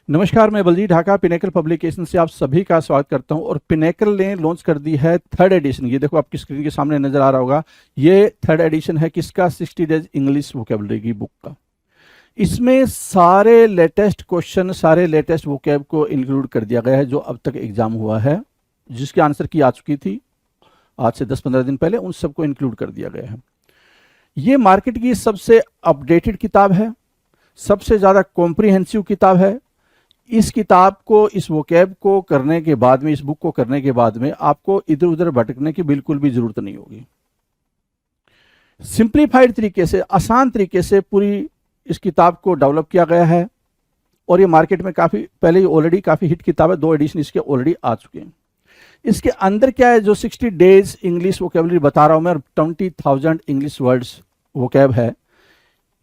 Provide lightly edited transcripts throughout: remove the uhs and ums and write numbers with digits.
नमस्कार, मैं Baljeet Dhaka pinnacle publication से आप सभी का स्वागत करता हूं। और पिनेकल ने लॉन्च कर दी है थर्ड एडिशन। ये देखो आपकी स्क्रीन के सामने नजर आ रहा होगा। ये थर्ड एडिशन है किसका? 60 डेज इंग्लिश वोकेबलरी की बुक का। इसमें सारे लेटेस्ट क्वेश्चन, सारे लेटेस्ट वोकेब को इंक्लूड कर दिया गया है जो अब तक एग्जाम हुआ है, जिसकी आंसर की आ चुकी थी आज से 10-15 दिन पहले, उन सबको इंक्लूड कर दिया गया है। ये मार्केट की सबसे अपडेटेड किताब है, सबसे ज़्यादा कॉम्प्रिहेंसिव किताब है। इस किताब को, इस वोकैब को करने के बाद में, इस बुक को करने के बाद में आपको इधर उधर भटकने की बिल्कुल भी जरूरत नहीं होगी। सिंप्लीफाइड तरीके से, आसान तरीके से पूरी इस किताब को डेवलप किया गया है। और ये मार्केट में काफ़ी पहले ही ऑलरेडी काफ़ी हिट किताब है, 2 एडिशन इसके ऑलरेडी आ चुके हैं। इसके अंदर क्या है, जो 60 डेज इंग्लिश वोकेबलरी बता रहा हूं मैं, 20,000 इंग्लिश वर्ड्स वोकैब है,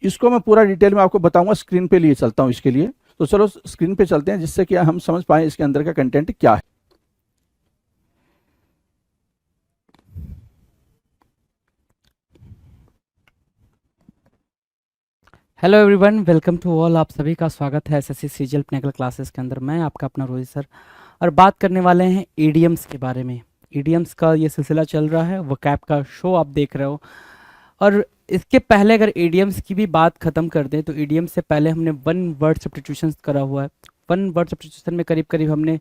इसको मैं पूरा डिटेल में आपको बताऊंगा। स्क्रीन पे लिए चलता हूं इसके लिए, तो चलो स्क्रीन पे चलते हैं जिससे कि हम समझ पाए इसके अंदर का कंटेंट क्या है। Hello everyone, welcome to all. आप सभी का स्वागत है एसएससी सीजीएल पिनेकल क्लासेस के अंदर। मैं आपका अपना रोहित सर, और बात करने वाले हैं ईडीएम्स के बारे में। ईडीएम्स का ये सिलसिला चल रहा है, वोकैब का शो आप देख रहे हो। और इसके पहले अगर ईडीएम्स की भी बात खत्म कर दें तो ईडीएम्स से पहले हमने 1 वर्ड सब्स्टिट्यूशन करा हुआ है। 1 वर्ड सब्स्टिट्यूशन में करीब करीब हमने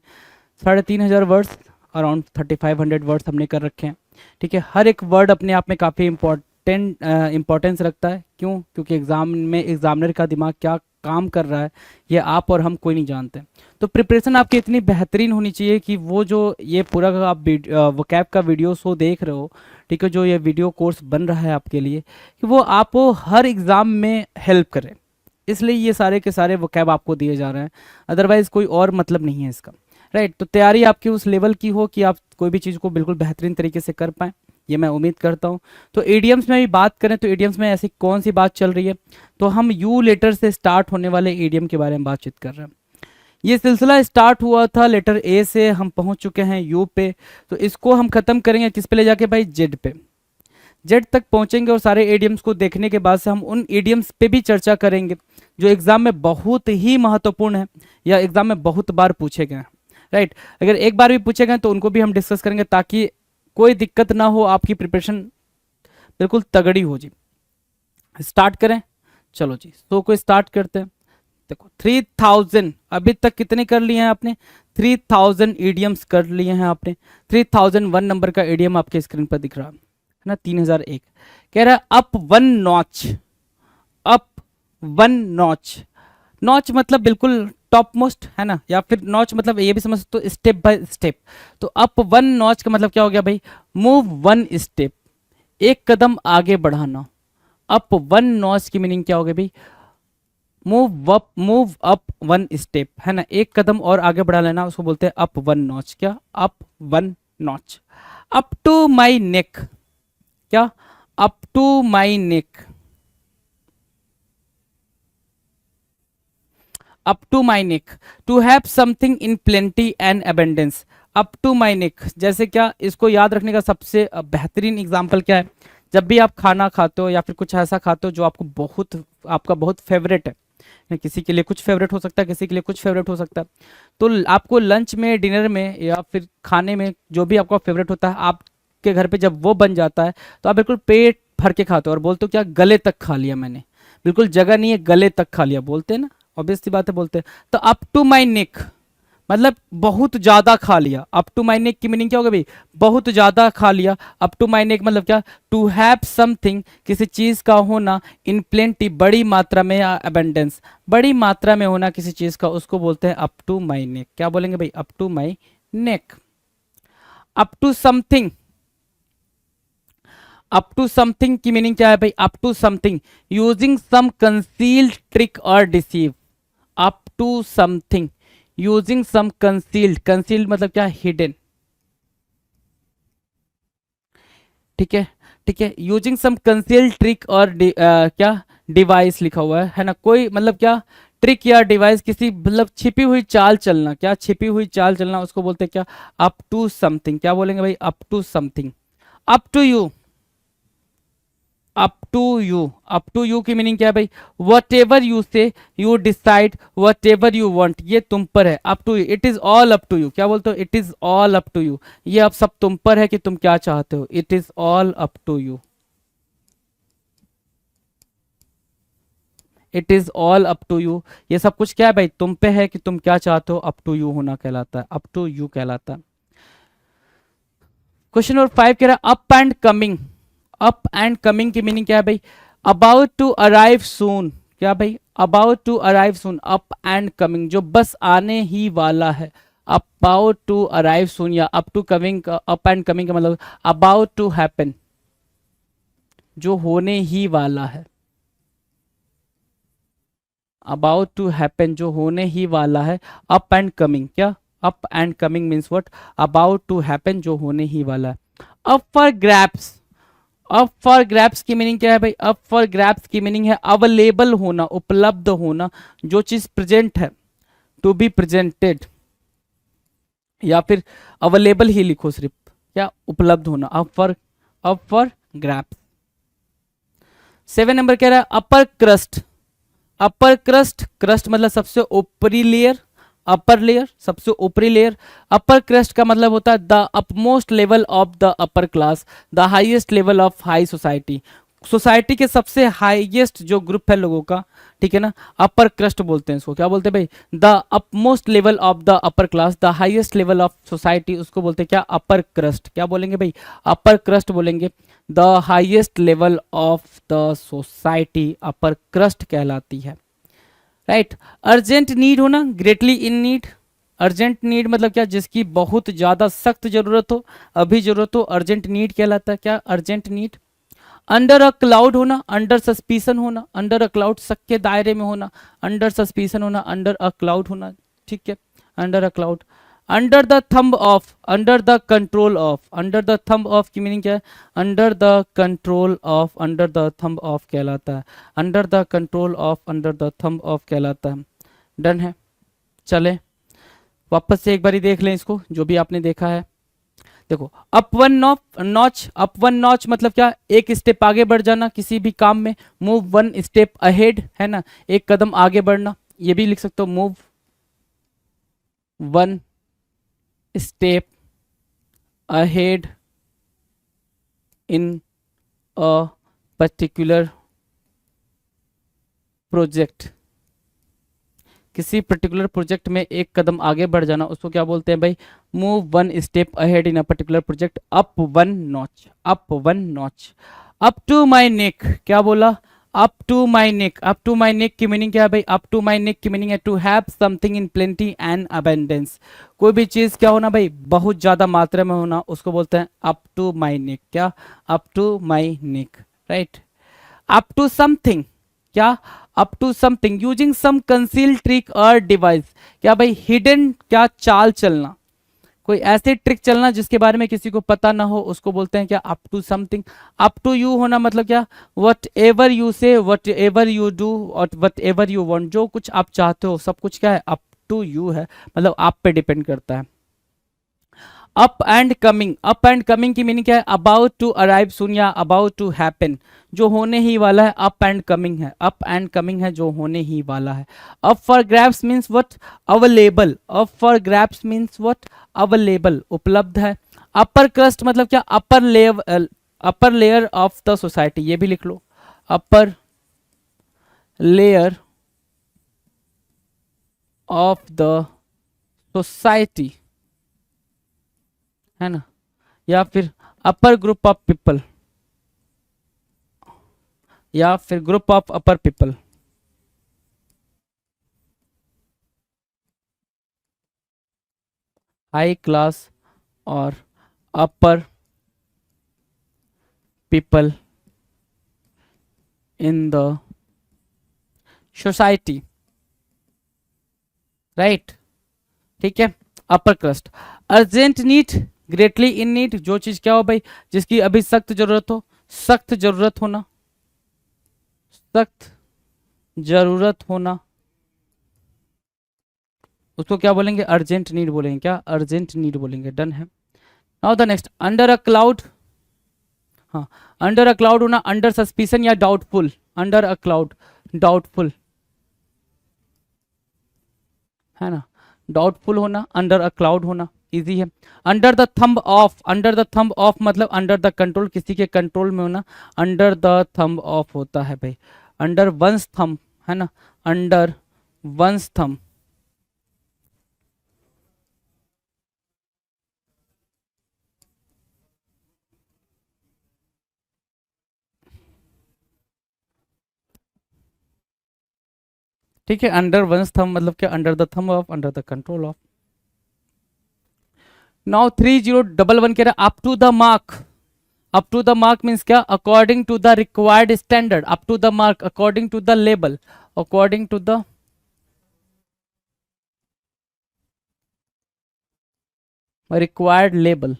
3,500 वर्ड्स, अराउंड 3,500 वर्ड्स हमने कर रखे हैं। ठीक है, हर एक वर्ड अपने आप में काफ़ी इम्पोर्टेंस रखता है। क्यों? क्योंकि एग्ज़ाम में एग्जामिनर का दिमाग क्या काम कर रहा है ये आप और हम कोई नहीं जानते। तो प्रिपरेशन आपकी इतनी बेहतरीन होनी चाहिए कि वो जो ये पूरा आप वोकैब का वीडियो शो देख रहे हो, ठीक है, जो ये वीडियो कोर्स बन रहा है आपके लिए, कि वो आपको हर एग्ज़ाम में हेल्प करे। इसलिए ये सारे के सारे वोकैब आपको दिए जा रहे हैं, अदरवाइज़ कोई और मतलब नहीं है इसका। राइट, तो तैयारी आपकी उस लेवल की हो कि आप कोई भी चीज़ को बिल्कुल बेहतरीन तरीके से कर पाएँ, ये मैं उम्मीद करता हूँ। तो ईडीएम्स में भी बात करें तो ईडीएम्स में ऐसी कौन सी बात चल रही है, तो हम यू लेटर से स्टार्ट होने वाले ईडीएम के बारे में बातचीत कर रहे हैं। ये सिलसिला स्टार्ट हुआ था लेटर ए से, हम पहुंच चुके हैं यू पे, तो इसको हम खत्म करेंगे किस पे ले जाके भाई? जेड पे। जेड तक पहुंचेंगे और सारे ईडीएम्स को देखने के बाद से हम उन ईडीएम्स पे भी चर्चा करेंगे जो एग्जाम में बहुत ही महत्वपूर्ण है या एग्जाम में बहुत बार पूछे गए हैं। राइट, अगर एक बार भी पूछे गए तो उनको भी हम डिस्कस करेंगे ताकि कोई दिक्कत ना हो, आपकी प्रिपरेशन बिल्कुल तगड़ी हो जी। स्टार्ट करें, चलो जी, शो को स्टार्ट करते हैं। देखो 3000 अभी तक कितने कर लिए हैं आपने? 3000 ईडीएम्स कर लिए हैं आपने। 3001 नंबर का ईडीएम आपके स्क्रीन पर दिख रहा है ना, 3001। कह रहा है up 1 notch, up 1 notch. Notch मतलब बिल्कुल टॉप मोस्ट है ना, या फिर नॉच मतलब ये भी समझ सकते हो स्टेप बाय स्टेप। तो अप 1 नॉच का मतलब क्या हो गया भाई? मूव 1 स्टेप, एक कदम आगे बढ़ाना। अप 1 नॉच की मीनिंग क्या हो गई भाई? मूव अप 1 स्टेप, है ना, एक कदम और आगे बढ़ा लेना, उसको बोलते हैं अप 1 नॉच। क्या? Up 1 notch. Up to my neck, क्या? Up to my neck, up to my neck. To have something in plenty and abundance. Up to my neck जैसे क्या? इसको याद रखने का सबसे बेहतरीन एग्जाम्पल क्या है? जब भी आप खाना खाते हो या फिर कुछ ऐसा खाते हो जो आपका बहुत फेवरेट है, किसी के लिए कुछ फेवरेट हो सकता है, किसी के लिए कुछ फेवरेट हो सकता है, तो आपको लंच में, डिनर में या फिर खाने में जो भी आपका फेवरेट होता है, आपके घर पे जब वो बन जाता है तो आप बिल्कुल पेट भर के खाते हो और बोलते हो क्या? गले तक खा लिया मैंने, बिल्कुल जगह नहीं है, गले तक खा लिया, बोलते हैं ना, ऑब्वियस सी बात है, बोलते हैं। तो अप टू माई नेक मतलब बहुत ज्यादा खा लिया। अप टू माई नेक की मीनिंग क्या होगा भाई? बहुत ज्यादा खा लिया। अप टू माई नेक मतलब क्या? टू हैव समथिंग, किसी चीज का होना, इन प्लेंटी, बड़ी मात्रा में, या अबेंडेंस, बड़ी मात्रा में होना किसी चीज का, उसको बोलते हैं अप टू माई नेक। क्या बोलेंगे भाई? Up to my neck. Up to something, up to something की मीनिंग क्या है भाई? Up to something using some concealed trick और deceive. Up to something using some concealed, concealed मतलब क्या? हिडन। ठीक है, ठीक है, यूजिंग सम कंसील्ड ट्रिक और क्या? डिवाइस लिखा हुआ है ना, कोई मतलब क्या? ट्रिक या डिवाइस, किसी मतलब छिपी हुई चाल चलना। क्या? छिपी हुई चाल चलना, उसको बोलते हैं क्या? Up to something. क्या बोलेंगे भाई? Up to something. Up to you, up to you की मीनिंग क्या है भाई? Whatever you say, you decide, whatever you want, ये तुम पर है, up to you, it is all up to you. क्या बोलते हो? It is all up to you, ये अब सब तुम पर है कि तुम क्या चाहते हो, it is all up to you, it is all up to you, ये सब कुछ क्या है भाई? तुम पे है कि तुम क्या चाहते हो, अप टू यू होना कहलाता है, अप टू यू कहलाता है। क्वेश्चन नंबर 5 कह रहा है up and coming, up and coming की मीनिंग क्या है भाई? अबाउट टू अराइव सून, क्या भाई? About to arrive soon, up and coming, जो बस आने ही वाला है, अबाउट टू अराइव सून या up to coming, up and coming का मतलब अबाउट टू हैपन, जो होने ही वाला है, अबाउट टू हैपन, जो होने ही वाला है। अप एंड कमिंग, क्या? Up and coming means what? About to happen, जो होने ही वाला है। Up for grabs, up for grabs की मीनिंग क्या है भाई? अप फॉर ग्रैप्स की मीनिंग है अवेलेबल होना, उपलब्ध होना, जो चीज प्रेजेंट है, टू बी प्रेजेंटेड, या फिर अवेलेबल ही लिखो सिर्फ, क्या? उपलब्ध होना, अप फॉर ग्रैप्स। 7 नंबर कह रहा है अपर क्रस्ट, अपर क्रस्ट, क्रस्ट मतलब सबसे ऊपरी लेयर, अपर लेयर सबसे ऊपरी लेयर। अपर क्रस्ट का मतलब होता है the upmost level of the upper class, the highest level of high society, society के सबसे हाईएस्ट जो ग्रुप है लोगों का, ठीक है ना, अपर क्रस्ट बोलते हैं इसको। क्या बोलते हैं भाई? The upmost level of the upper class, the highest level of society, उसको बोलते हैं क्या? Upper crust. क्या बोलेंगे भाई? अपर क्रस्ट बोलेंगे। The highest level of the society upper crust कहलाती है, राइट। अर्जेंट नीड होना, greatly in need, urgent need मतलब क्या? जिसकी बहुत ज्यादा सख्त जरूरत हो, अभी जरूरत हो, अर्जेंट नीड कहलाता है, क्या? Urgent need. Under a cloud होना, अंडर सस्पिशन होना, अंडर अ क्लाउड शक के दायरे में होना, अंडर सस्पिशन होना, अंडर अ क्लाउड होना, ठीक है, under a cloud. Under the thumb of, under the control of, under the thumb of की मीनिंग क्या है? Under the control of, under the thumb of कहलाता है, under the control of, under the thumb of कहलाता है। Done है। चले वापस से एक बारी देख लें इसको, जो भी आपने देखा है। देखो, up one notch, up one notch मतलब क्या? एक स्टेप आगे बढ़ जाना किसी भी काम में, मूव वन स्टेप अहेड, है ना, एक कदम आगे बढ़ना, ये भी लिख सकते हो, move one step ahead in a particular project, किसी पर्टिकुलर प्रोजेक्ट में एक कदम आगे बढ़ जाना, उसको क्या बोलते हैं भाई? Move one step ahead in a particular project, up one notch, up one notch. Up to my neck, क्या बोला? Up to my neck, up to my neck की मीनिंग क्या है भाई? अप टू माई नेक की meaning है to have something in plenty and abundance, कोई भी चीज क्या होना भाई? बहुत ज्यादा मात्रा में होना, उसको बोलते हैं अप टू माई नेक, क्या? Up to my neck, right. Up to something, क्या? Up to something using some conceal trick और डिवाइस, क्या भाई? हिडन, क्या? चाल चलना, कोई ऐसे ट्रिक चलना जिसके बारे में किसी को पता ना हो, उसको बोलते हैं क्या? Up to something. Up to you होना मतलब क्या? Whatever you say, whatever you do और वट एवर यू वॉन्ट, जो कुछ आप चाहते हो सब कुछ क्या है? अप टू यू है, मतलब आप पे डिपेंड करता है। Up and coming, up and coming की मीनिंग क्या है? अबाउट टू अराइव सून या अबाउट टू हैपन, जो होने ही वाला है, अप एंड कमिंग है, अप एंड कमिंग है, जो होने ही वाला है। Up for grabs means what? Available, up for grabs means what? Available, उपलब्ध है। अपर क्रस्ट मतलब क्या? Upper level, upper layer of the society, ये भी लिख लो, upper layer of the society, है ना, या फिर अपर ग्रुप ऑफ पीपल, या फिर group of upper people. High class और upper people in the society, right, ठीक है। Upper crust. Urgent need, greatly in need, जो चीज क्या हो भाई? जिसकी अभी सख्त जरूरत हो, सख्त जरूरत होना, सख्त जरूरत होना, उसको क्या बोलेंगे? अर्जेंट नीड बोलेंगे, क्या? अर्जेंट नीड बोलेंगे। डन है। Now the next, under a cloud हाँ, अंडर अ क्लाउड होना, अंडर सस्पिशन या doubtful, under a cloud, doubtful, है ना, डाउटफुल होना, अंडर अ क्लाउड होना, इजी है। Under the thumb of, under the thumb of मतलब अंडर द कंट्रोल, किसी के कंट्रोल में होना, अंडर द थंब ऑफ होता है भाई, अंडर वंस थंब, है ना, अंडर वंस थंब। ठीक है, अंडर वंस थंब मतलब क्या, under the thumb of, under the control of. Now 3011 कह रहा up to the mark, up to the mark means क्या, according to the required standard, up to the mark, according to the level, according to the required level,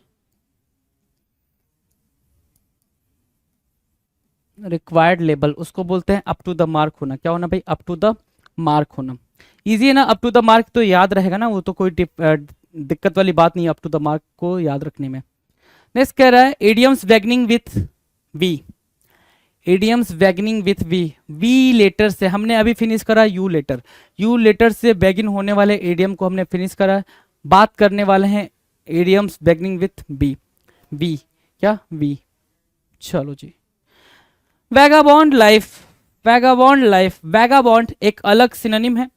required level उसको बोलते हैं up to the mark होना। क्या होना भाई, up to the mark होना। Easy है ना, अप टू द मार्क तो याद रहेगा ना, वो तो कोई दिक्कत वाली बात नहीं है अप टू द मार्क को याद रखने में। नेक्स्ट कह रहा है idioms beginning with V, idioms beginning with V, V letter से हमने अभी फिनिश करा यू लेटर, यू लेटर से वैगिन होने वाले इडियम को हमने फिनिश करा। बात करने वाले हैं idioms beginning with B, V क्या, वी। चलो जी, vagabond life, vagabond life, vagabond एक अलग सिनोनिम है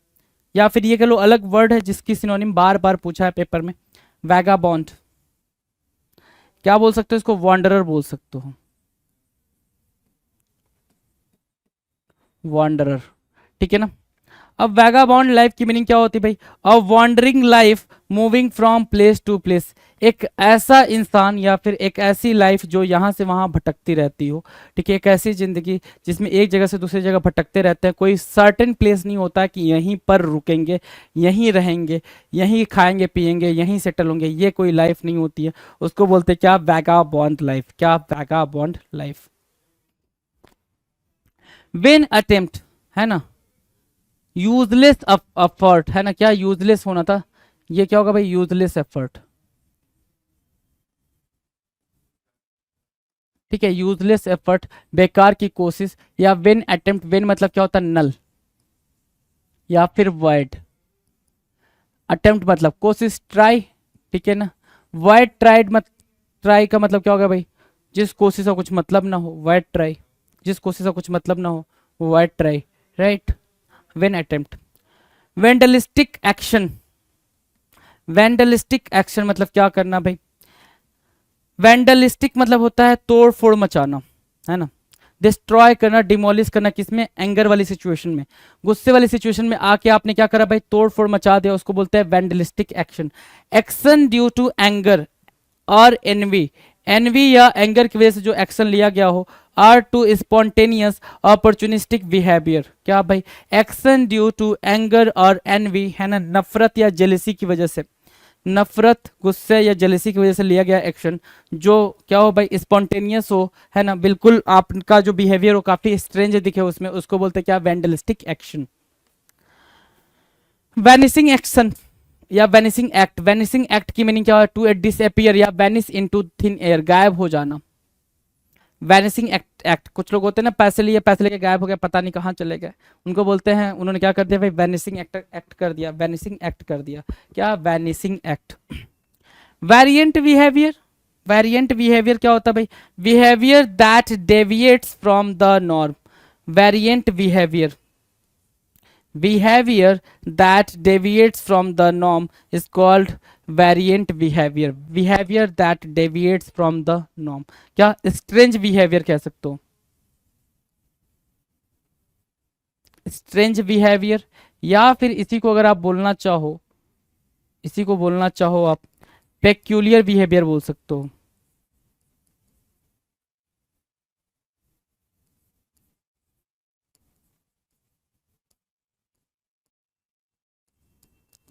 या फिर ये कह लो अलग वर्ड है जिसकी सिनोनिम बार बार पूछा है पेपर में। वैगाबॉन्ड क्या बोल सकते हो इसको, वॉन्डरर बोल सकते हो, वॉन्डरर, ठीक है ना। अब वैगाबॉन्ड लाइफ की मीनिंग क्या होती है भाई, a wandering life moving from place to place, एक ऐसा इंसान या फिर एक ऐसी लाइफ जो यहाँ से वहाँ भटकती रहती हो, ठीक है, एक ऐसी जिंदगी जिसमें एक जगह से दूसरी जगह भटकते रहते हैं, कोई सर्टेन प्लेस नहीं होता कि यहीं पर रुकेंगे, यहीं रहेंगे, यहीं खाएंगे पिएंगे, यहीं सेटल होंगे, ये कोई लाइफ नहीं होती है, उसको बोलते हैं क्या, वैगाबॉन्ड लाइफ, क्या, वैगाबॉन्ड लाइफ। वेन अटेम्प्ट, है ना, यूजलेस एफर्ट, है ना, क्या यूजलेस होना था, ये क्या होगा भाई, यूजलेस एफर्ट, ठीक है, यूजलेस एफर्ट बेकार की कोशिश, या वेन अटेम्प्ट, वेन मतलब क्या होता है, नल या फिर वाइड, अटेम्प्ट मतलब कोशिश, ट्राई, ठीक है ना, वाइड ट्राइड मत, ट्राई का मतलब क्या होगा भाई, जिस कोशिश का कुछ मतलब ना हो, वाइड ट्राई, जिस कोशिश का कुछ मतलब ना हो वो wide try, right. Vain attempt, vandalistic action, vandalistic action मतलब क्या करना भाई, वेंडलिस्टिक मतलब होता है तोड़ फोड़ मचाना, है ना, डिस्ट्रॉय करना, डिमोलिश करना, किसमें, एंगर वाली सिचुएशन में, गुस्से वाली सिचुएशन में आके आपने क्या करा भाई, तोड़ फोड़ मचा दिया, उसको बोलते हैं vandalistic action. Action due to anger और एनवी, एनवी या एंगर की वजह से जो एक्शन लिया गया हो, or to spontaneous opportunistic behaviour, क्या भाई, एक्शन ड्यू टू एंगर और एनवी, है ना, नफरत या जेलिसी की वजह से, नफरत गुस्से या जेलिसी की वजह से लिया गया एक्शन जो क्या हो भाई, स्पॉन्टेनियस हो, है ना, बिल्कुल आपका जो बिहेवियर हो काफी स्ट्रेंज दिखे उसमें, उसको बोलते हैं क्या, वेंडलिस्टिक एक्शन। वैनिसिंग एक्शन या वैनिसिंग एक्ट, वैनिसिंग एक्ट की मीनिंग क्या है, टू डिसअपीयर या वैनिश इनटू थिन एयर, गायब हो जाना, वैनिसिंग एक्ट, एक्ट कुछ लोग होते हैं ना, पैसे लिए, पैसे लेके गायब हो गए, पता नहीं कहाँ चले गए, उनको बोलते हैं, उन्होंने क्या कर दिया भाई, वैनिसिंग एक्ट, एक्ट कर दिया, वैनिसिंग एक्ट कर दिया, क्या, वैनिसिंग act. Variant behaviour, variant behaviour क्या होता है भाई, behaviour that deviates from the norm, variant behaviour, behavior that deviates from the norm is called variant behavior, behavior that deviates from the norm, क्या, strange behavior कह सकते हो, strange behavior, या फिर इसी को अगर आप बोलना चाहो, इसी को बोलना चाहो आप peculiar behavior बोल सकते हो,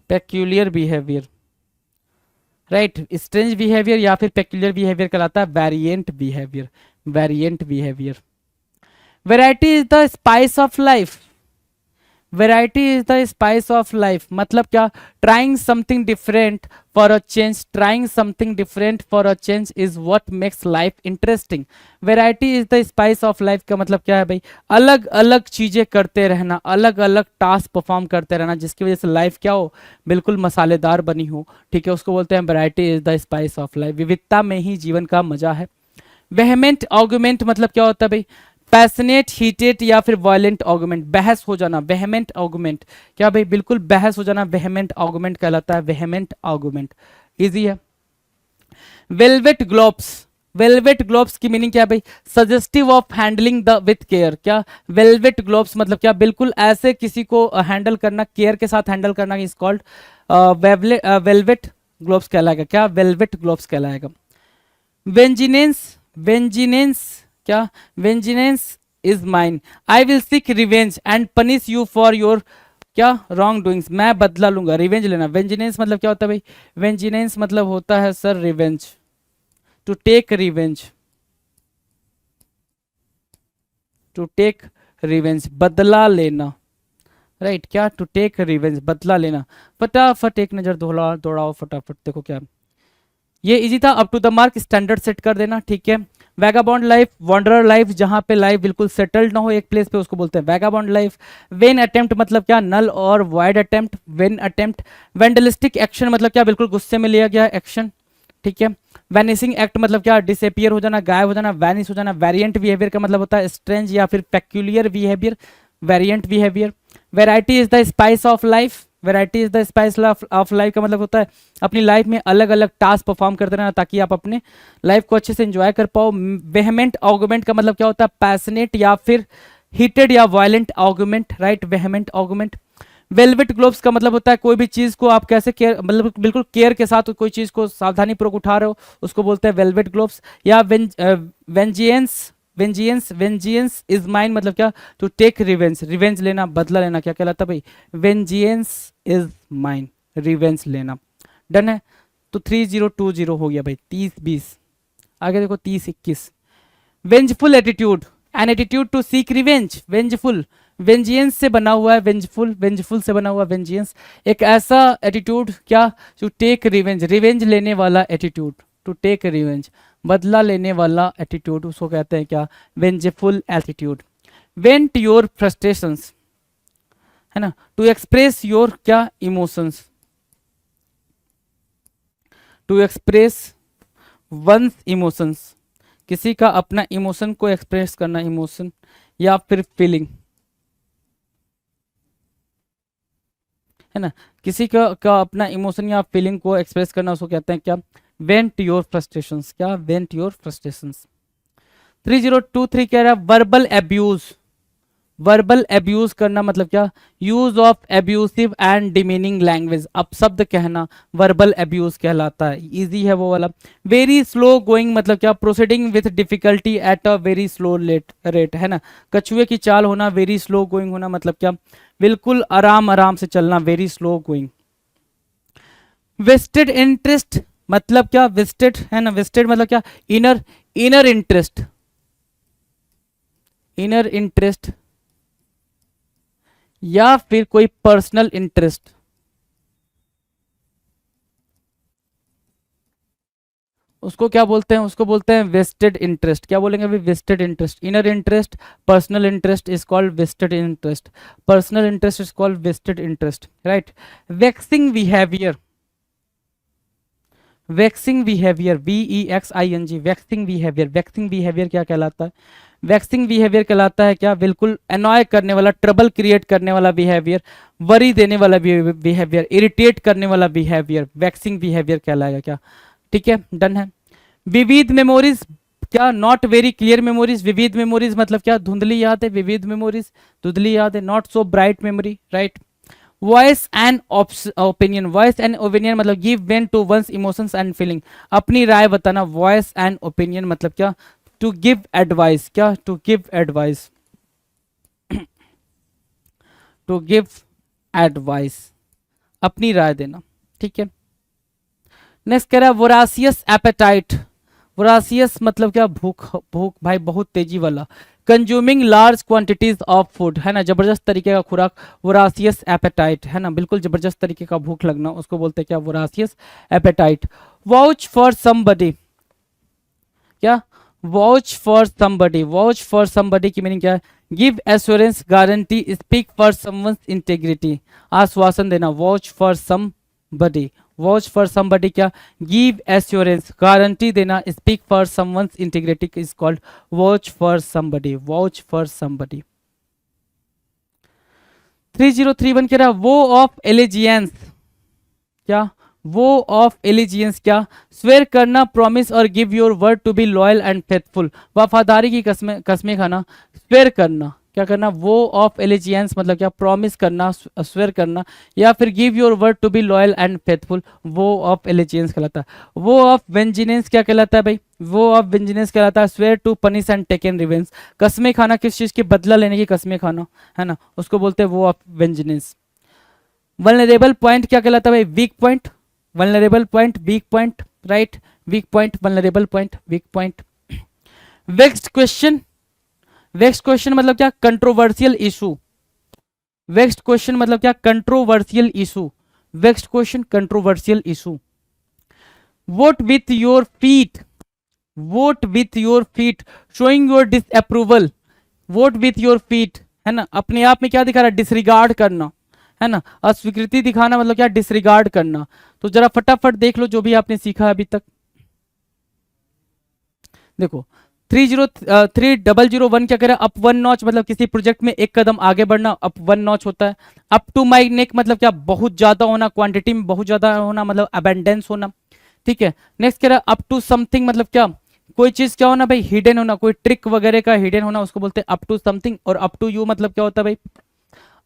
peculiar behavior, right, strange behaviour या फिर पेक्यूलियर बिहेवियर कहलाता है variant behaviour, variant behaviour. Variety is the spice of life, variety is the spice of life मतलब क्या, trying something different for a change, trying something different for a change is what makes life interesting. Variety is the spice of life का मतलब क्या है भाई, अलग अलग चीजें करते रहना, अलग अलग टास्क परफॉर्म करते रहना, जिसकी वजह से लाइफ क्या हो, बिल्कुल मसालेदार बनी हो। ठीक है, उसको बोलते हैं variety is the spice of life. विविधता में ही जीवन का मजा है। वेहमेंट आर्गुमेंट मतलब क्या होता है भाई, पैशनेट, हीटेड या फिर वायलेंट आर्गुमेंट, बहस हो जाना। वेहमेंट आर्गुमेंट क्या भाई, बिल्कुल बहस हो जाना, वेहमेंट आर्गुमेंट कहलाता है, वेहमेंट आर्गुमेंट। इजी है। वेलवेट ग्लोब्स, वेलवेट ग्लोब्स की मीनिंग क्या है भाई, suggestive of handling the with care. क्या वेलवेट ग्लोब्स मतलब क्या, बिल्कुल ऐसे किसी को हैंडल करना, केयर के साथ हैंडल करना, इज कॉल्ड वेलवेट ग्लोब्स कहलाएगा। क्या वेलवेट ग्लोब्स कहलाएगा। वेंजिनेंस, वेंजिनेंस क्या, vengeance is mine, I will seek revenge and punish you for your क्या रॉन्ग डूइंग्स, मैं बदला लूंगा, रिवेंज लेना। वेंजिनेंस मतलब क्या होता है भाई, वेंजिनेंस मतलब होता है sir revenge, to take revenge, to take revenge, बदला लेना। राइट, क्या टू टेक रिवेंज, बदला लेना। फटाफट एक नजर दौड़ाओ फटाफट, देखो क्या ये इजी था। Up to the mark, standard set कर देना। ठीक है। वैगाबॉन्ड लाइफ, वॉन्डरर लाइफ, जहां पे लाइफ बिल्कुल सेटल्ड ना हो एक प्लेस पे, उसको बोलते हैं वैगाबॉन्ड लाइफ। वेन अटेम्प्ट मतलब क्या, नल और void attempt, vain attempt. Vandalistic action मतलब क्या, बिल्कुल गुस्से में लिया गया एक्शन। ठीक है। वैनिसिंग एक्ट मतलब क्या, डिसअपियर हो जाना, गायब हो जाना, वैनिश हो जाना। वेरिएंट बिहेवियर का मतलब होता है स्ट्रेंज या फिर peculiar behaviour, variant behaviour. Variety is the spice of life, variety is the spice of life का मतलब होता है अपनी लाइफ में अलग अलग टास्क परफॉर्म करते रहना, ताकि आप अपने लाइफ को अच्छे से एंजॉय कर पाओ। वेहमेंट आर्गुमेंट का मतलब क्या होता है, पैशनेट या फिर हीटेड या violent argument. Right, vehement argument. Velvet gloves का मतलब होता है कोई भी चीज को आप कैसे केयर, मतलब बिल्कुल केयर के साथ कोई चीज को सावधानी पूर्वक उठा रहे हो, उसको बोलते हैं वेलवेट ग्लोब्स। या vengeance, vengeance, vengeance is mine मतलब क्या, टू टेक रिवेंज, रिवेंज लेना, बदला लेना, क्या कहलाता है भाई, वेंजियंस इज माइन, रिवेंज लेना। डन है। तो 3020 हो गया भाई, 30-20। आगे देखो 30-21। Vengeful attitude, an attitude to seek revenge, vengeful, vengeance से बना हुआ है, वेंजफुल, वेंजफुल से बना हुआ वेंजियंस, एक ऐसा एटीट्यूड क्या, टू टेक रिवेंज, रिवेंज लेने वाला एटीट्यूड, टू टेक रिवेंज, बदला लेने वाला एटीट्यूड, उसको कहते हैं क्या, vengeful attitude. Vent your frustrations है ना, टू एक्सप्रेस योर क्या emotions, to express one's emotions, किसी का अपना इमोशन को एक्सप्रेस करना, इमोशन या फिर फीलिंग है ना, किसी का अपना इमोशन या फीलिंग को एक्सप्रेस करना, उसको कहते हैं क्या, वेंट योर फ्रस्ट्रेशंस। क्या, वेंट योर फ्रस्ट्रेशंस। 3023 कह रहा है वर्बल एब्यूज, वर्बल एब्यूज करना मतलब क्या, use of abusive and demeaning language, अपशब्द कहना वर्बल एब्यूज कहलाता है। इजी है वो वाला। वेरी स्लो गोइंग मतलब क्या, proceeding with difficulty at a very slow rate है ना, कछुए की चाल होना, वेरी स्लो गोइंग होना मतलब क्या, बिल्कुल आराम आराम से चलना, very slow going. Vested interest मतलब क्या, वेस्टेड है ना, वेस्टेड मतलब क्या, inner, inner interest, inner interest या फिर कोई पर्सनल इंटरेस्ट, उसको क्या बोलते हैं, उसको बोलते हैं वेस्टेड इंटरेस्ट। क्या बोलेंगे अभी, vested interest. Inner interest, personal interest is called vested interest, personal interest is called vested interest. Right. Waxing behaviour, waxing behaviour, VEXING, waxing behaviour, waxing behaviour क्या कहलाता है, वैक्सिंग बिहेवियर कहलाता है क्या, बिल्कुल अनॉय करने वाला, ट्रबल क्रिएट करने वाला बिहेवियर, वरी देने वाला बिहेवियर, इरिटेट करने वाला बिहेवियर, वैक्सिंग बिहेवियर कहलाएगा। क्या, ठीक है, डन है। विविध मेमोरीज क्या, नॉट वेरी क्लियर मेमोरीज, विविध मेमोरीज मतलब क्या, धुंधली याद है, विविध मेमोरीज धुंधली याद है, not so bright memory. Right. Voice and opinion, voice and opinion मतलब give vent to one's emotions and feeling, अपनी राय बताना। वॉइस एंड ओपिनियन मतलब क्या, टू गिव एडवाइस, क्या, to give advice, to give advice, अपनी राय देना। ठीक है। नेक्स्ट कह रहा है वोरासियस एपेटाइट, वोरासियस मतलब क्या, भूख, भूख भाई बहुत तेजी वाला। Consuming large quantities of food, है ना, जबरदस्त तरीके का खुराक, वोरासियस एपेटाइट, है ना, बिल्कुल जबरदस्त तरीके का भूख लगना, उसको बोलते हैं क्या, वोरासियस एपेटाइट। वाउच फॉर समबडी, क्या, vouch for somebody, vouch for somebody की मीनिंग क्या है, give assurance, guarantee, speak for someone's integrity, आश्वासन देना, watch for somebody, watch for somebody क्या, गिव एश्योरेंस, गारंटी देना, speak for someone's integrity is called watch for somebody, watch for somebody. 3031 कह रहा वो ऑफ एलिजियंस, क्या, वो ऑफ एलिजियंस क्या, स्वेर करना, प्रॉमिस और give your word to be loyal and faithful, वफादारी की कसमें कसमें खाना, स्वेर करना, क्या करना, वो ऑफ एलिजियंस मतलब क्या, प्रॉमिस करना, स्वेर करना, या फिर give your word to be loyal and faithful, vow of allegiance कहलाता है। वो ऑफ वेंजिनेंस क्या कहलाता है भाई, वो ऑफ वेंजिनेंस कहलाता है swear to punish and take in revenge, कसमें खाना, किस चीज की बदला लेने की कसमें खाना, है ना, उसको बोलते हैं वो ऑफ वेंजिनेंस। वल्नरेबल पॉइंट क्या कहलाता है भाई, weak point, vulnerable point, weak point, right, weak point, vulnerable point, weak point. Vexed question, vexed question मतलब क्या, कंट्रोवर्शियल इशू, वेक्स्ड क्वेश्चन मतलब क्या, controversial issue, vexed question, controversial issue. Vote with your feet, vote with your feet, showing your disapproval, vote with your feet, है ना, अपने आप में क्या दिखा रहा है, डिसरिगार्ड करना, है ना, अस्वीकृति दिखाना मतलब क्या, डिसरिगार्ड करना। तो जरा फटाफट देख लो जो भी आपने सीखा अभी तक। देखो 3001 क्या कह रहा है, अप वन नॉच मतलब किसी प्रोजेक्ट में एक कदम आगे बढ़ना, अप वन नॉच होता है। अप टू माई नेक मतलब क्या, बहुत ज्यादा होना, क्वांटिटी में बहुत ज्यादा होना मतलब अबेंडेंस होना, ठीक है। नेक्स्ट कह रहा है अप टू समथिंग मतलब क्या, कोई चीज क्या होना भाई, हिडन होना, कोई ट्रिक वगैरह का हिडन होना, उसको बोलते हैं अप टू समथिंग। और अप टू यू मतलब क्या होता है भाई,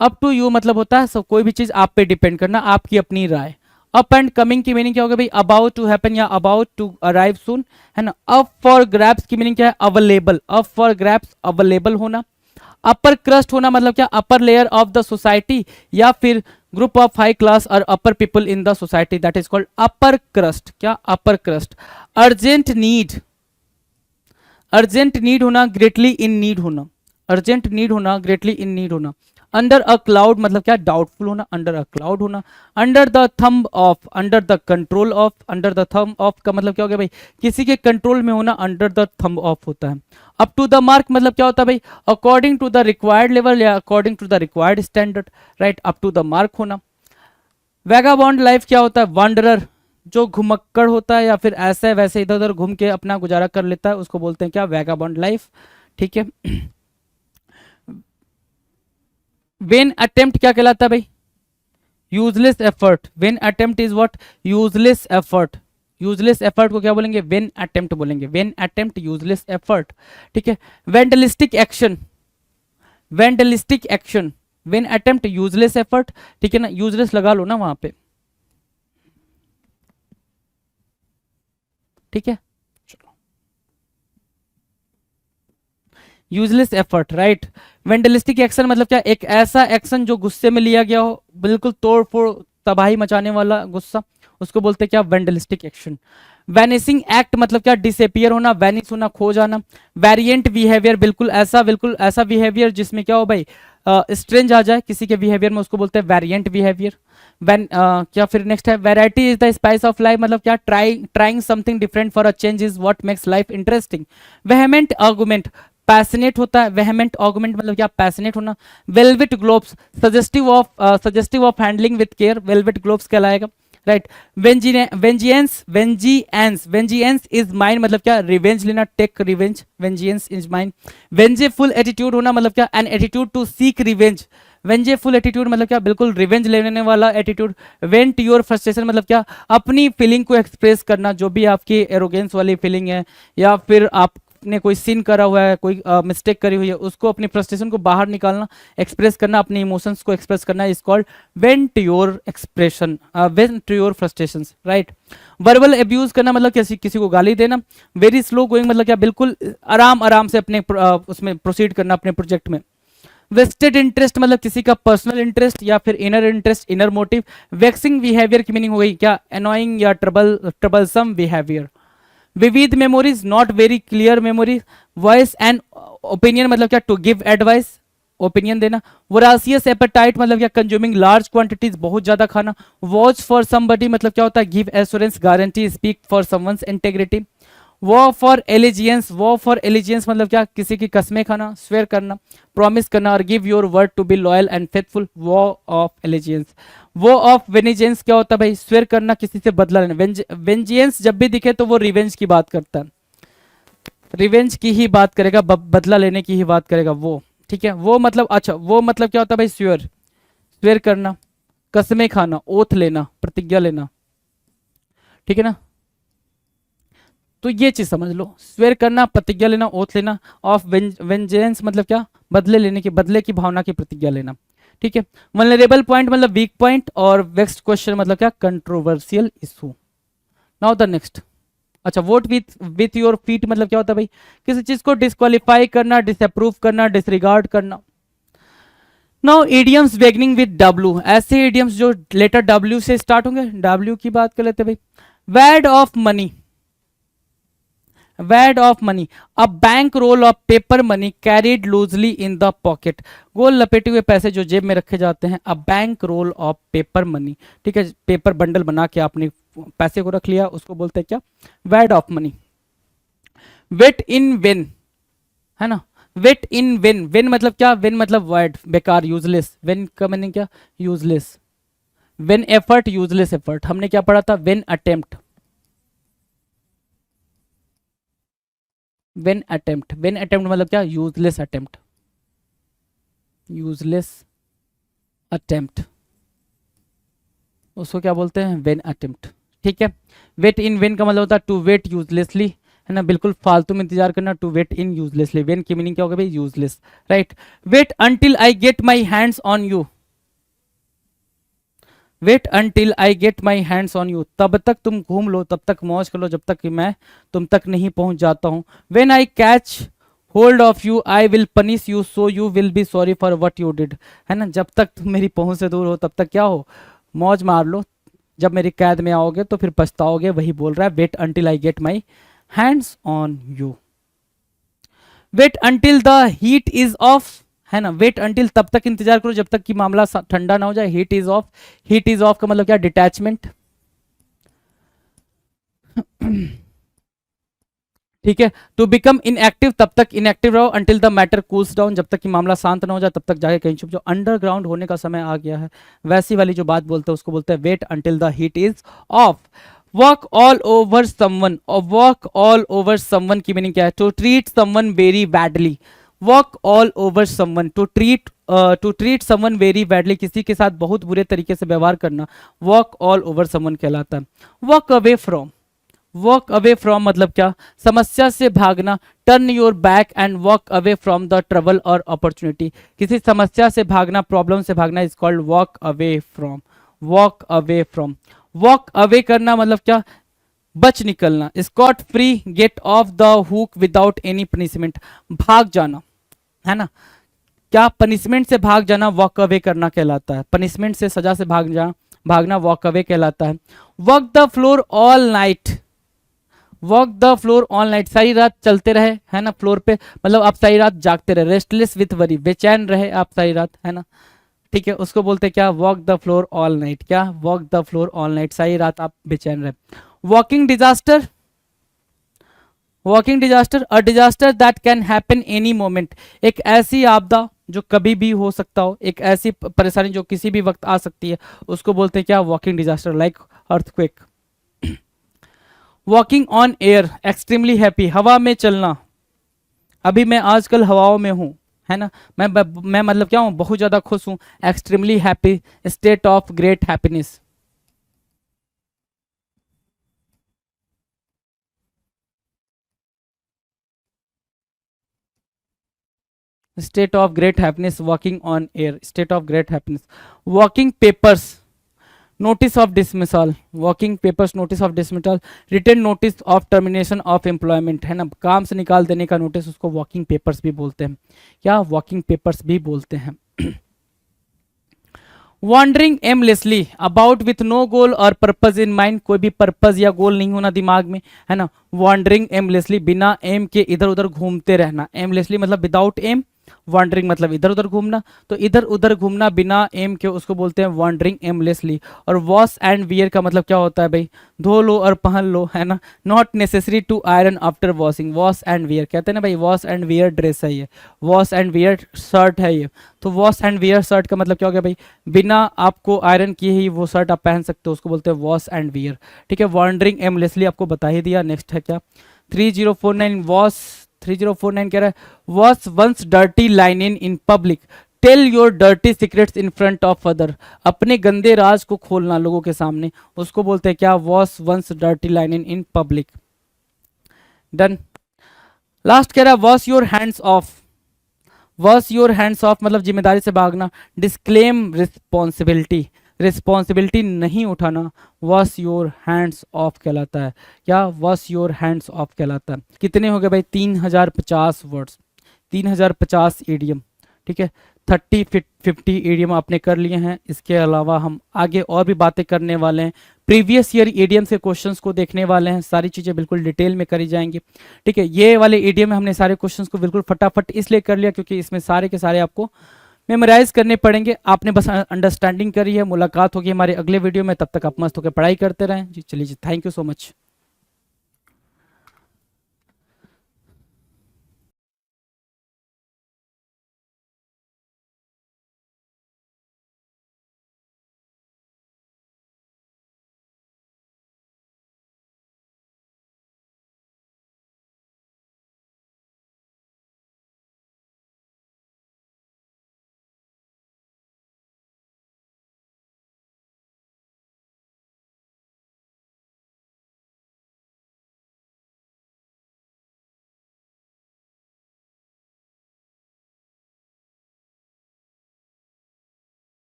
अप टू यू मतलब होता है सब, कोई भी चीज आप पे डिपेंड करना, आपकी अपनी राय। अप एंड कमिंग की मीनिंग क्या होगा भाई, अबाउट टू हैपन या अबाउट टू अराइव सून, है ना। अप फॉर ग्रैब्स की मीनिंग क्या है, available, up for grabs available होना। अपर क्रस्ट होना मतलब क्या, upper layer of the society या फिर ग्रुप ऑफ हाई क्लास और upper people in the society, that is called upper crust, क्या, upper crust. Urgent need, urgent need होना, greatly in need होना, अर्जेंट नीड होना, ग्रेटली इन नीड होना। Under a cloud मतलब क्या, doubtful होना, under a cloud होना। Under the thumb of, under the control of, under the thumb of का मतलब क्या हो गया भाई, किसी के कंट्रोल में होना, अंडर द थंब ऑफ होता है। अप टू द मार्क मतलब क्या होता है भाई, according to the required level या according to the required standard, right, up to the mark होना। वैगाबॉन्ड लाइफ क्या होता है, वांडरर, जो घुमक्कड़ होता है या फिर ऐसे वैसे इधर उधर घूम के अपना गुजारा कर लेता है, उसको बोलते हैं क्या, वैगाबॉन्ड लाइफ, ठीक है। वेन अटेम्प्ट क्या कहलाता है भाई, useless effort, vain attempt is what, useless effort, useless effort को क्या बोलेंगे, वेन अटेम्प्ट बोलेंगे, वेन अटेम्प्ट यूजलेस एफर्ट, ठीक है। Vandalistic action, vandalistic action, vain attempt useless effort, ठीक है ना, यूजलेस लगा लो ना वहां पे, ठीक है, यूजलेस एफर्ट, राइट। वेंडलिस्टिक एक्शन मतलब क्या, एक ऐसा एक्शन जो गुस्से में लिया गया हो, बिल्कुल तोड़ फोड़ तबाही मचाने वाला गुस्सा, उसको बोलते हैं क्या, वेंडलिस्टिक एक्शन। वैनिसिंग एक्ट मतलब क्या, डिसअपियर होना, वैनिश होना, खो जाना। वेरिएंट बिहेवियर, बिल्कुल ऐसा बिहेवियर जिसमें क्या हो भाई, स्ट्रेंज आ जाए किसी के बिहेवियर में, उसको बोलते हैं वेरिएंट बिहेवियर। क्या फिर नेक्स्ट है, variety is the spice of life मतलब क्या, trying something different for a change is what makes life interesting. Vehement argument, passionate होता है, वेहेमेंट आर्गुमेंट मतलब क्या, पैशनेट होना। Velvet gloves, suggestive of handling with care, velvet gloves कहलाएगा, right. Vengeance, vengeance is mine मतलब क्या, revenge लेना, take revenge, vengeance is mine. Vengeful attitude होना मतलब क्या, an attitude to seek revenge, vengeful attitude मतलब क्या, बिल्कुल रिवेंज लेने वाला एटीट्यूड। वेंट योर फ्रस्ट्रेशन मतलब क्या, अपनी फीलिंग को एक्सप्रेस करना, जो भी आपकी एरोगेंस वाली फीलिंग है या फिर आपने कोई सिन करा हुआ है, कोई मिस्टेक करी हुई है, उसको अपनी फ्रस्ट्रेशन को बाहर निकालना, एक्सप्रेस करना, अपने इमोशंस को एक्सप्रेस करना, is called went your expression, went your frustrations, right. Verbal abuse करना मतलब किसी को गाली देना। वेरी स्लो गोइंग मतलब क्या, बिल्कुल आराम से अपने उसमें प्रोसीड करना अपने प्रोजेक्ट में। वेस्टेड इंटरेस्ट मतलब किसी का पर्सनल इंटरेस्ट या फिर inner interest, inner motive. Waxing behaviour की मीनिंग हो गई क्या, एनोइंग या ट्रबलसम बिहेवियर। विविध memories, not very clear memory, voice and opinion मतलब क्या, टू गिव एडवाइस, ओपिनियन देना, वोरासियस एपेटाइट मतलब क्या, कंज्यूमिंग लार्ज क्वांटिटीज, बहुत ज्यादा खाना, वॉच फॉर समबडी मतलब क्या होता है, give assurance, guarantee, speak for someone's integrity, Waugh for allegiance, Waugh for allegiance मतलब क्या, किसी की कस्में खाना, स्वेयर करना, प्रॉमिस करना, और give your word to be loyal and faithful, vow of allegiance. Vow of vengeance क्या होता है भाई, स्वेयर करना, किसी से बदला लेना, वेंजियंस जब भी दिखे तो वो रिवेंज की बात करता है, रिवेंज की ही बात करेगा, बदला लेने की ही बात करेगा वो, ठीक है। वो मतलब, अच्छा वो मतलब क्या होता है भाई, स्वेयर, स्वेयर करना, कसमें खाना, ओथ लेना, प्रतिज्ञा लेना, ठीक है ना। तो ये चीज समझ लो, स्वेयर करना, प्रतिज्ञा लेना, ओथ लेना, ऑफ वेंजेंस मतलब क्या, बदले लेने की, बदले की भावना की प्रतिज्ञा लेना, ठीक है। वल्नरेबल पॉइंट मतलब वीक पॉइंट, और वेक्स्ट क्वेश्चन मतलब क्या, controversial issue. Now the next, अच्छा वोट विथ योर फीट मतलब क्या होता है भाई, किसी चीज को डिस्क्वालीफाई करना, डिसअप्रूव करना, डिसरिगार्ड करना। Now idioms beginning with W, ऐसे इडियम्स जो लेटर डब्ल्यू से स्टार्ट होंगे, डब्ल्यू की बात कर लेते हैं भाई। Wad of money, wad of money, a bank roll of paper money carried loosely in the pocket, गोल लपेटे हुए पैसे जो जेब में रखे जाते हैं, a bank roll of paper money, ठीक है, पेपर बंडल बना के आपने पैसे को रख लिया, उसको बोलते हैं क्या, wad of money. Wait in vain, है ना, वेट इन वेन, वेन मतलब क्या, वेन मतलब वर्ड, बेकार, यूजलेस, वेन का मीनिंग क्या, useless, when effort, useless effort, हमने क्या पढ़ा था, when attempt, vain attempt, vain attempt मतलब क्या, यूजलेस अटेम्प्ट, यूजलेस अटेम्प्ट, उसको क्या बोलते हैं, वेन अटेम्प्ट, ठीक है। वेट इन वेन का मतलब होता है टू वेट यूजलेसली, है ना, बिल्कुल फालतू में इंतजार करना, to wait in uselessly, vain की मीनिंग क्या होगा भाई, useless, right. Wait until I get my hands on you, wait until I get my hands on you, तब तक तुम घूम लो, तब तक मौज कर लो, जब तक कि मैं तुम तक नहीं पहुंच जाता हूं। When I catch hold of you I will punish you so you will be sorry for what you did, है ना, जब तक तुम मेरी पहुंच से दूर हो तब तक क्या हो, मौज मार लो, जब मेरी कैद में आओगे तो फिर पछताओगे, वही बोल रहा है, wait until I get my hands on you. Wait until the heat is off, है ना, वेट अंटिल तब तक इंतजार करो जब तक कि मामला ठंडा ना हो जाए, heat is of, heat is of का मतलब क्या, डिटैचमेंट, ठीक है। टू बिकम इनएक्टिव, तब तक इनएक्टिव रहो, until the matter cools down, जब तक कि मामला शांत ना हो जाए तब तक जाके कहीं छुप जाओ, अंडरग्राउंड होने का समय आ गया है, वैसी वाली जो बात बोलते हैं उसको बोलते हैं wait until the heat is off. Walk all over someone, और वॉक ऑल ओवर समवन की मीनिंग क्या है, to treat someone very badly, walk all over someone, to treat someone very badly, किसी के साथ बहुत बुरे तरीके से व्यवहार करना, वॉक ऑल ओवर समवन कहलाता है। Walk away from, walk away from मतलब क्या, समस्या से भागना, turn your back and walk away from the trouble और अपॉर्चुनिटी, किसी समस्या से भागना, प्रॉब्लम से भागना, is called walk away from, walk away from. Walk away करना मतलब क्या, बच निकलना, scot free, get off the hook without any punishment, भाग जाना, है ना, क्या पनिशमेंट से भाग जाना वॉक अवे करना कहलाता है, पनिशमेंट से, सजा से भागना वॉक अवे कहलाता है। Walk the floor all night, walk the floor all night, सारी रात चलते रहे, है ना, फ्लोर पे मतलब आप सारी रात जागते रहे, रेस्टलेस विथ वरी, बेचैन रहे आप सारी रात, है ना, ठीक है, उसको बोलते हैं क्या, walk the floor all night, क्या, walk the floor all night, सारी रात आप बेचैन रहे। Walking disaster, walking disaster, a disaster that can happen any moment, एक ऐसी आपदा जो कभी भी हो सकता हो, एक ऐसी परेशानी जो किसी भी वक्त आ सकती है, उसको बोलते हैं क्या, walking disaster, like earthquake. Walking on air, extremely happy, हवा में चलना, अभी मैं आजकल हवाओं में हूं, है ना, मैं मतलब क्या हूं, बहुत ज्यादा खुश हूं, extremely happy, state of great happiness. State of great happiness, walking on air, state of great happiness. Walking papers, notice of dismissal, walking papers, notice of dismissal, written notice of termination of employment, है ना, काम से निकाल देने का notice, उसको walking papers भी बोलते हैं, क्या, वॉकिंग पेपर्स भी बोलते हैं। Wandering aimlessly about with no goal और पर्पज इन माइंड, कोई भी पर्पज या गोल नहीं होना दिमाग में, है ना। वॉन्डरिंग एमलेसली, बिना एम के इधर उधर घूमते रहना। एमलेसली मतलब विदाउट एम, वॉन्डरिंग मतलब इधर उधर घूमना, तो इधर उधर घूमना बिना एम के उसको बोलते हैं वॉन्डरिंग एमलेसली। और वॉश एंड वियर का मतलब क्या होता है भाई, धो लो और पहन लो, है ना। Not necessary to iron after washing, wash and wear कहते हैं ना भाई, वॉश एंड वियर ड्रेस है ये, वॉश एंड वियर शर्ट है ये। तो वॉश एंड वियर शर्ट का मतलब क्या हो गया भाई, बिना आपको आयरन किए ही वो शर्ट आप पहन सकते हो, उसको बोलते हैं वॉश एंड वियर। ठीक है, वॉन्डरिंग एमलेसली आपको बता ही दिया। नेक्स्ट है क्या, 3049 वॉश, 3049 कह रहा है wash one's dirty linen in public, tell your dirty secrets in front of other, अपने गंदे राज को खोलना लोगों के सामने, उसको बोलते हैं क्या, wash one's dirty linen in public. Done. Last कह रहा है wash your hands off, wash your hands off मतलब जिम्मेदारी से भागना। डिस्क्लेम रिस्पॉन्सिबिलिटी, रिस्पॉन्सिबिलिटी नहीं उठाना, वॉश योर हैंड्स ऑफ कहलाता है। क्या, वॉश योर हैंड्स ऑफ कहलाता है। कितने हो गए भाई, 3050 वर्ड्स, 3050 ईडियम। ठीक है, 30-50 ईडियम आपने कर लिए हैं। इसके अलावा हम आगे और भी बातें करने वाले हैं, प्रीवियस ईयर ईडियम के क्वेश्चंस को देखने वाले हैं, सारी चीज़ें बिल्कुल डिटेल में करी जाएंगी। ठीक है, ये वाले ईडियम में हमने सारे क्वेश्चंस को बिल्कुल फटाफट इसलिए कर लिया क्योंकि इसमें सारे के सारे आपको मेमोराइज करने पड़ेंगे। आपने बस अंडरस्टैंडिंग करी है। मुलाकात होगी हमारे अगले वीडियो में, तब तक आप मस्त होकर पढ़ाई करते रहें जी। चलिए जी, थैंक यू सो मच।